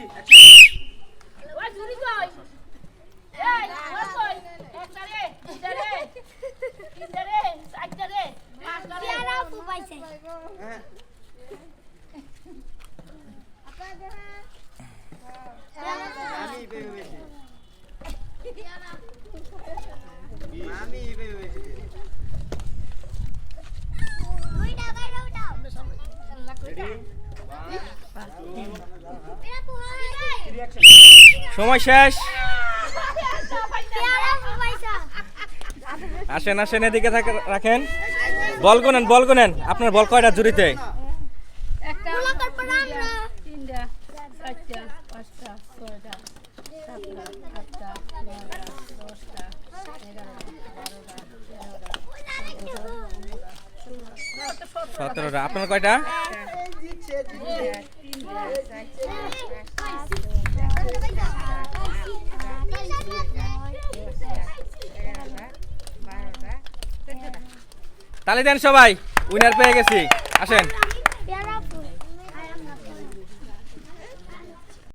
ওই জুরি কই এই ওই কই একটা রে দুইটা রে তিনটা রে চারটা রে পাঁচটা রে পেয়ারা আপু পাইছে আমি পেয়েছি আমি পেয়েছি দুইটা বাইরে উঠাও রেডি পেয়ারা আপু সময় শেষ। পেয়ারা আপু পাইছে আসেন আসেন এদিকে রাখেন। বল গুনেন আপনার বল কয়টা জুড়িতে? একটা গোলাকার পড়া আমরা তিনটা চারটা পাঁচটা ছয়টা সাতটা আটটা নয়টা দশটা 17টা। আপনার কয়টা? তালি দেন সবাই, উইনার পেয়ে গেছি। আসেন।